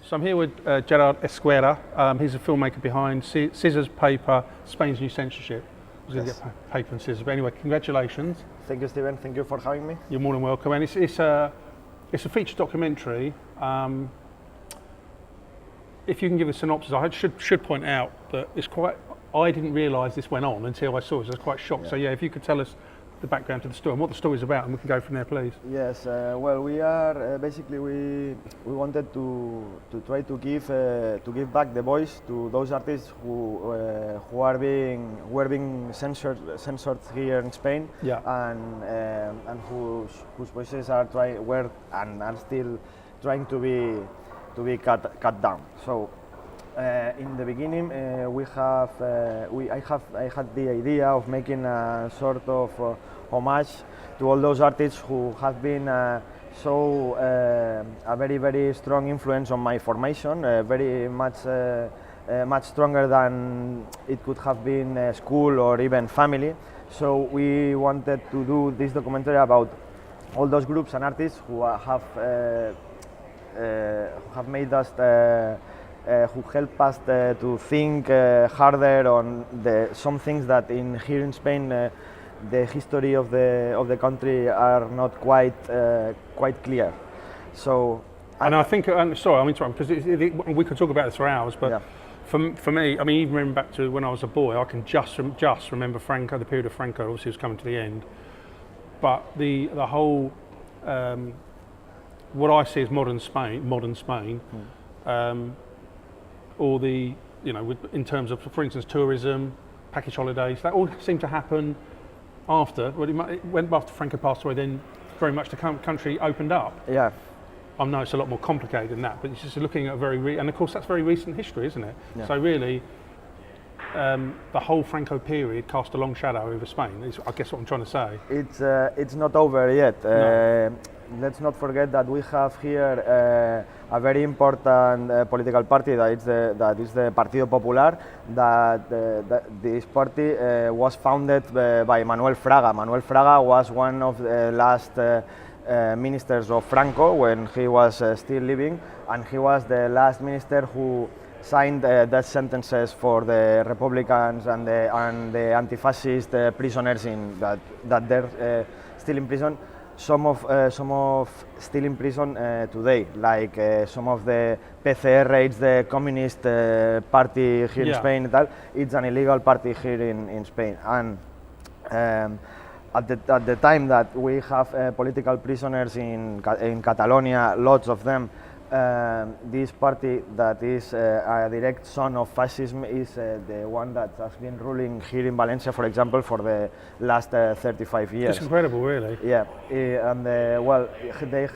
So I'm here with Gerard Escuer. He's a filmmaker behind Scissors, Paper, Spain's New Censorship. I was going to get paper and scissors, but anyway, congratulations. Thank you, Stephen. Thank you for having me. You're more than welcome. And it's a feature documentary. If you can give a synopsis, I should point out that it's quite. I didn't realise this went on until I saw it. So I was quite shocked. Yeah. So yeah, if you could tell us the background to the story and what the story is about, and we can go from there, please. Yes. Well, we are basically we wanted to try to give back the voice to those artists who were being censored here in Spain. Yeah. And whose voices are still trying to be cut down. So. In the beginning, I had the idea of making a sort of homage to all those artists who have been a very, very strong influence on my formation, very much stronger than it could have been school or even family. So we wanted to do this documentary about all those groups and artists who have made us. Who help us to think harder on some things that here in Spain the history of the country are not quite clear. So and I think sorry, I'm interrupting because we could talk about this for hours, but yeah. For me, I mean, even remember back to when I was a boy, I can just remember Franco, the period of Franco. Obviously, was coming to the end, but the whole what I see as modern Spain. Or in terms of, for instance, tourism, package holidays, that all seemed to happen after. Well, it went after Franco passed away. Then, very much the country opened up. Yeah. I know it's a lot more complicated than that, but it's just looking at and of course that's very recent history, isn't it? Yeah. So really, the whole Franco period cast a long shadow over Spain. Is I guess what I'm trying to say. It's not over yet. No. Let's not forget that we have here a very important political party that is the Partido Popular. This party was founded by Manuel Fraga. Manuel Fraga was one of the last ministers of Franco when he was still living, and he was the last minister who signed death sentences for the Republicans and the anti-fascist prisoners that they're still in prison. Some of still in prison today, like some of the PCR, it's the Communist Party here in Spain. It's an illegal party here in Spain, and at the time that we have political prisoners in Catalonia, lots of them. This party that is a direct son of fascism is the one that has been ruling here in Valencia, for example, for the last 35 years. It's incredible, really. Yeah, and well, they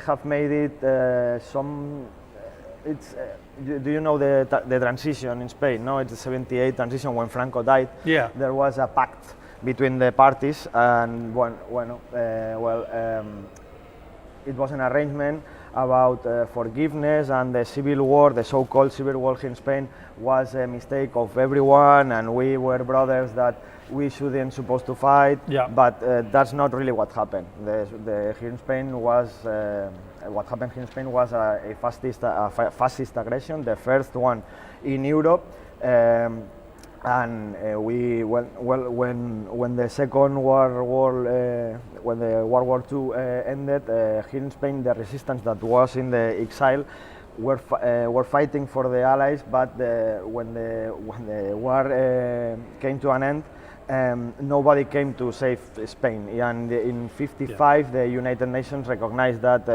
have made it some. It's do you know the transition in Spain? No, it's the '78 transition when Franco died. Yeah, there was a pact between the parties, and it was an arrangement about forgiveness, and the civil war, the so-called civil war here in Spain, was a mistake of everyone, and we were brothers that we shouldn't supposed to fight. Yeah. But that's not really what happened. Here in Spain was what happened here in Spain was a fascist aggression, the first one in Europe. And when the Second World War, when the World War II ended, here in Spain, the resistance that was in the exile were fighting for the Allies. But when the war came to an end, nobody came to save Spain. And in '55, the United Nations recognized that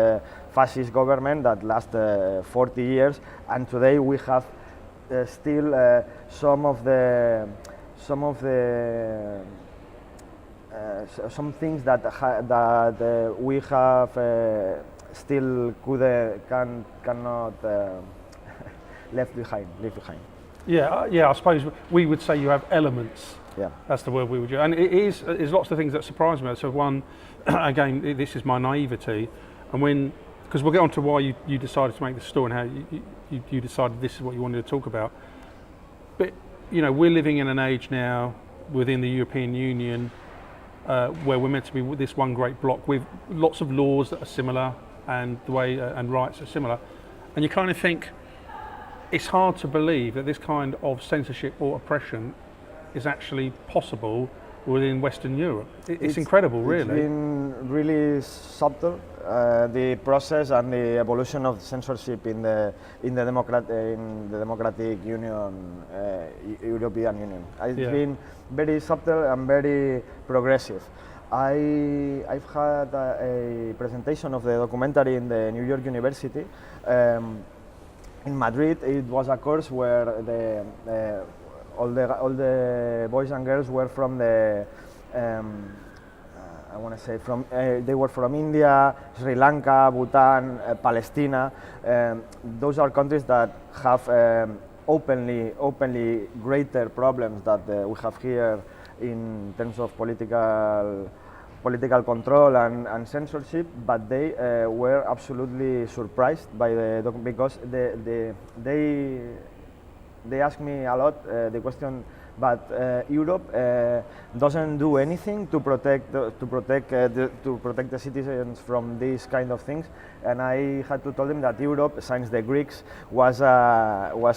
fascist government that lasted 40 years, and today we have. Still, some things that we have still cannot leave behind. Yeah. I suppose we would say you have elements. Yeah, that's the word we would use, and there's lots of things that surprise me. So one, again, this is my naivety, and because we'll get on to why you decided to make this story and how you decided this is what you wanted to talk about. But, we're living in an age now within the European Union where we're meant to be this one great bloc with lots of laws that are similar, and the way and rights are similar, and you kind of think it's hard to believe that this kind of censorship or oppression is actually possible within Western Europe. It's incredible, really. It's been really subtle, the process and the evolution of censorship in the democratic union, European Union. It's been very subtle and very progressive. I've had a presentation of the documentary in the New York University. In Madrid, it was a course where all the boys and girls were from the I want to say they were from India, Sri Lanka, Bhutan, Palestine. Those are countries that have openly greater problems that we have here in terms of political control and censorship, but they were absolutely surprised by the because they ask me a lot the question, but Europe doesn't do anything to protect the citizens from these kind of things, and I had to tell them that Europe, since the Greeks, was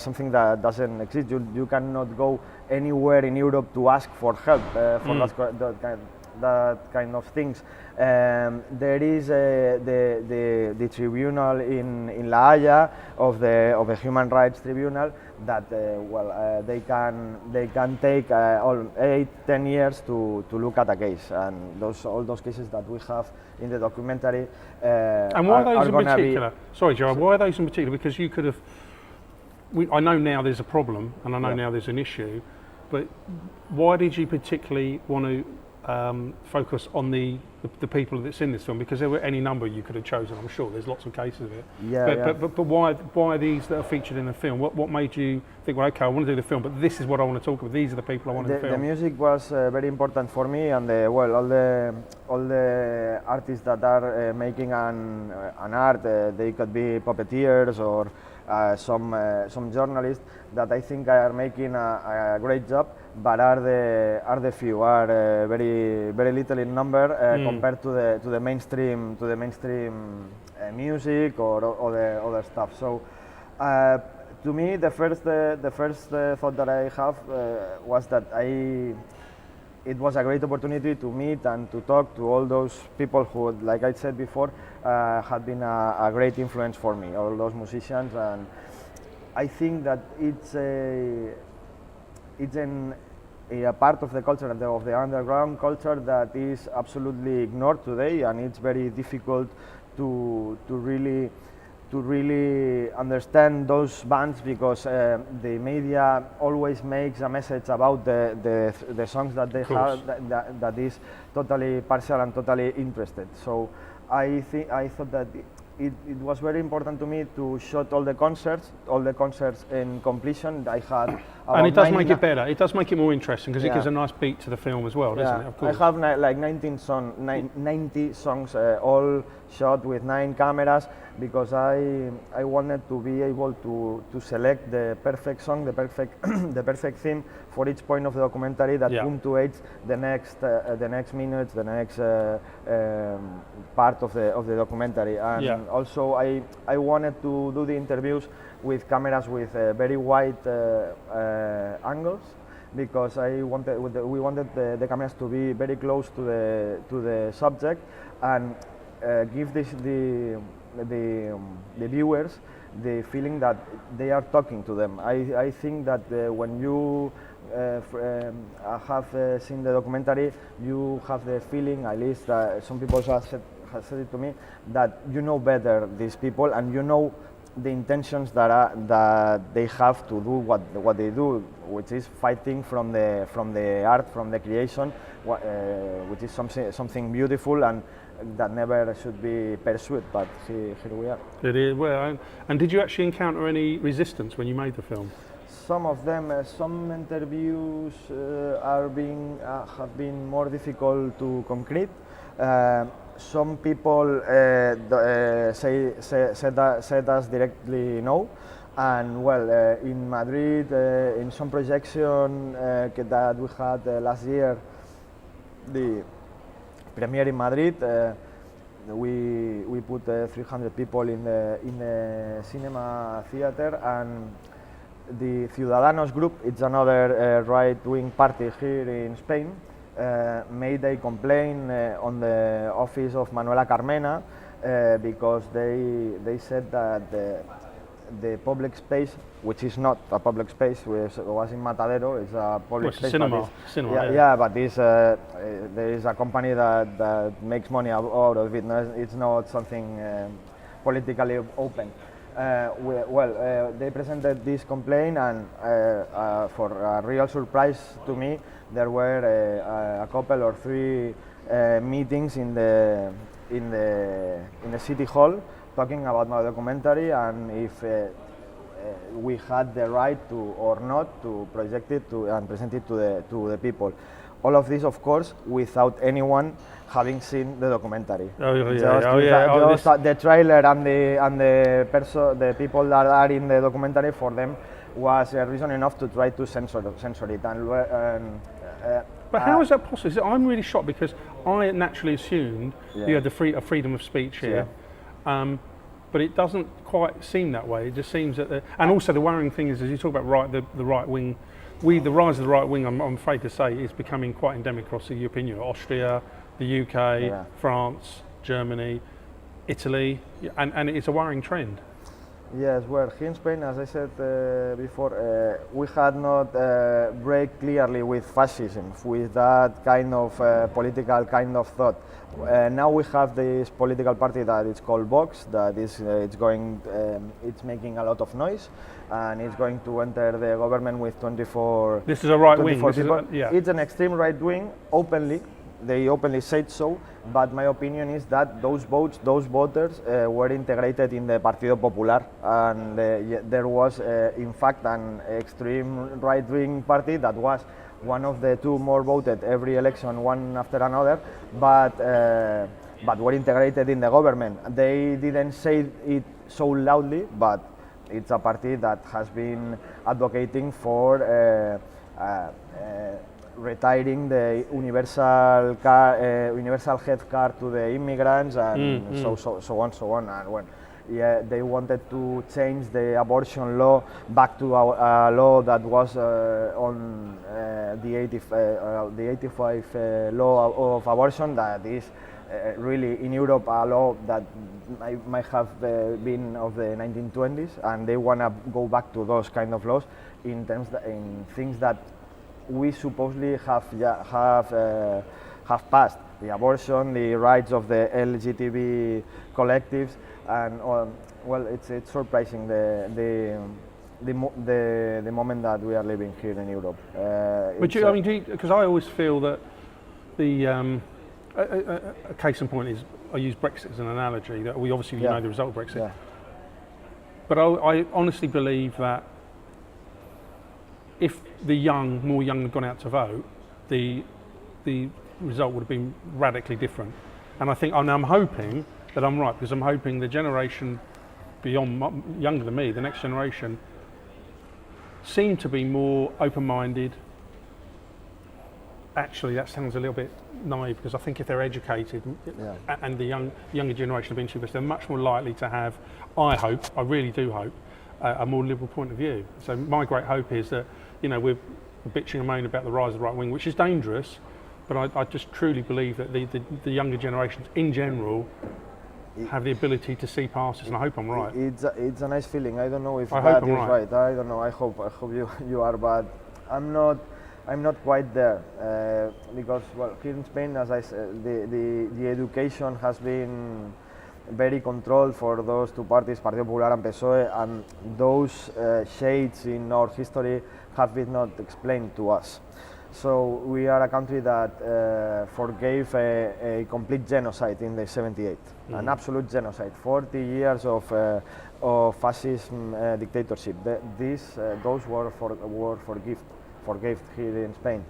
something that doesn't exist. You cannot go anywhere in Europe to ask for help for that kind of things. There is the tribunal in La Haya of the Human Rights Tribunal that they can take 8-10 years to look at a case, and all those cases that we have in the documentary. And why are those in particular? Sorry, Gerard. Why are those in particular? Because you could have. I know now there's a problem, and I know now there's an issue, but why did you particularly want to focus on the people that's in this film? Because there were any number you could have chosen, I'm sure. There's lots of cases of it. But why these that are featured in the film? What made you think, well, okay, I want to do the film, but this is what I want to talk about. These are the people I want to film. The music was very important for me, and all the artists that are making an art, they could be puppeteers or some journalists that I think are making a great job, but are the few, are very little in number compared to the mainstream music or the other stuff. So to me, the first thought that I have was that it was a great opportunity to meet and to talk to all those people who, like I said before, had been a great influence for me, all those musicians. And I think that it's a part of the culture, of the underground culture, that is absolutely ignored today, and it's very difficult to really understand those bands, because the media always makes a message about the songs that they have that is totally partial and totally interested. So I thought that it was very important to me to shoot all the concerts in completion. I had and it does make it better. It does make it more interesting, because it gives a nice beat to the film as well, doesn't it? Of course. I have like 90 songs, all shot with 9 cameras, because I wanted to be able to select the perfect song, the perfect theme for each point of the documentary that punctuates the next minutes, the next part of the documentary. And also I wanted to do the interviews with cameras with very wide angles, because we wanted the cameras to be very close to the subject and give the viewers the feeling that they are talking to them. I think that when you have seen the documentary, you have the feeling, at least some people have said it to me, that you know better these people, and you know the intentions that they have to do what they do, which is fighting from the art, from the creation, which is something beautiful and that never should be pursued, but here we are. It is. Well, and did you actually encounter any resistance when you made the film? Some of them, some interviews have been more difficult to concrete. Some people said us directly no, and in Madrid, in some projection that we had last year, the premiere in Madrid, we put 300 people in the cinema theater, and the Ciudadanos group, it's another right-wing party here in Spain, made a complaint on the office of Manuela Carmena because they said that the public space, which is not a public space, which was in Matadero, is a public space. Cinema. But there is a company that makes money out of it. It's not something politically open. They presented this complaint, and for a real surprise to me, there were a couple or three meetings in the city hall talking about my documentary, and if we had the right to or not to project it and present it to the people. All of this, of course, without anyone having seen the documentary. Just the trailer and the people that are in the documentary, for them was reason enough to try to censor it. But how is that possible? I'm really shocked because I naturally assumed you had a freedom of speech here, but it doesn't quite seem that way. It just seems that, and also the worrying thing is, as you talk about the right wing, the rise of the right wing, I'm afraid to say, is becoming quite endemic across the European Union, Austria, the UK, France, Germany, Italy, and it's a worrying trend. Yes, well, here in Spain, as I said before, we had not break clearly with fascism, with that kind of political kind of thought. Now we have this political party that is called Vox, that is it's making a lot of noise, and it's going to enter the government with 24. This is a right wing. It's an extreme right wing, openly. They openly said so, but my opinion is that those voters were integrated in the Partido Popular, and there was, in fact, an extreme right-wing party that was one of the two more voted every election, one after another, but were integrated in the government. They didn't say it so loudly, but it's a party that has been advocating for retiring the universal health card to the immigrants, and so on. And they wanted to change the abortion law back to a law that was on the 85 law of abortion, that is really in Europe a law that might have been of the 1920s, and they want to go back to those kind of laws in things that we supposedly have passed: the abortion, the rights of the LGTB collectives, and it's surprising the moment that we are living here in Europe. Because I always feel that a case in point is, I use Brexit as an analogy, that we obviously know the result of Brexit, but I honestly believe that if more young had gone out to vote, the result would have been radically different. And I think, I'm hoping that I'm right, because I'm hoping the generation beyond, younger than me, the next generation, seem to be more open-minded. Actually, that sounds a little bit naive, because I think if they're educated and the younger generation have been too, they're much more likely to have, I really do hope, a more liberal point of view. So my great hope is that, we're bitching and moaning about the rise of the right wing, which is dangerous, but I just truly believe that the younger generations in general have the ability to see past us, and I hope I'm right. It's a nice feeling. I don't know if that is right. I don't know. I hope you are, but I'm not quite there, because here in Spain, as I said, the education has been very controlled for those two parties, Partido Popular and PSOE, and those shades in our history have been not explained to us. So we are a country that forgave a complete genocide in the 78, an absolute genocide, 40 years of fascism dictatorship. Those were forgave here in Spain,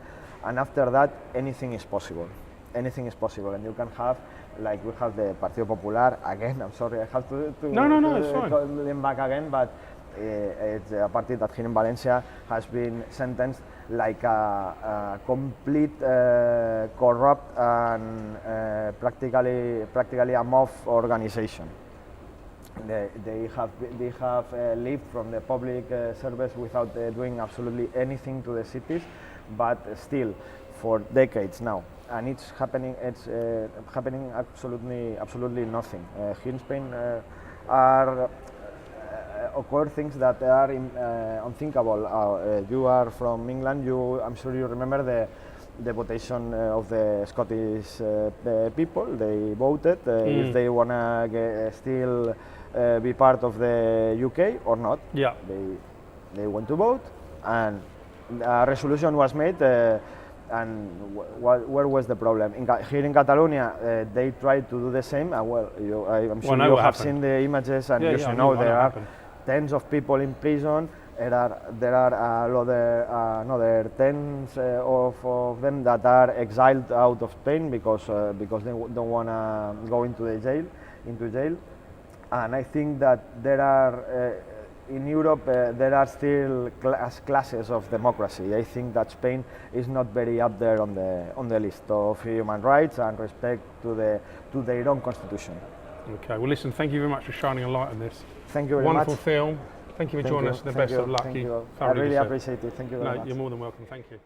and after that, anything is possible. Anything is possible, and you can have, like we have the Partido Popular again. I'm sorry, I have to no, it's fine. Call them back again, but It's a party that here in Valencia has been sentenced like a complete corrupt and practically a mob organization. They have lived from the public service without doing absolutely anything to the cities, but still for decades now, and it's happening. It's happening absolutely nothing. Here in Spain occur things that are unthinkable. You are from England. I'm sure you remember the votation of the Scottish people. They voted if they wanna still be part of the UK or not. Yeah. They went to vote, and a resolution was made. And where was the problem? Here in Catalonia, they tried to do the same. Well, I'm sure you have seen the images, and there are tens of people in prison. There are another tens of them that are exiled out of Spain because they don't want to go into jail. And I think that there are in Europe there are still classes of democracy. I think that Spain is not very up there on the list of human rights and respect to their own constitution. Okay, well listen, thank you very much for shining a light on this. Thank you very much. Wonderful film. Thank you for joining us. The best of luck. Thank you. I really appreciate it. Thank you very much. You're more than welcome. Thank you.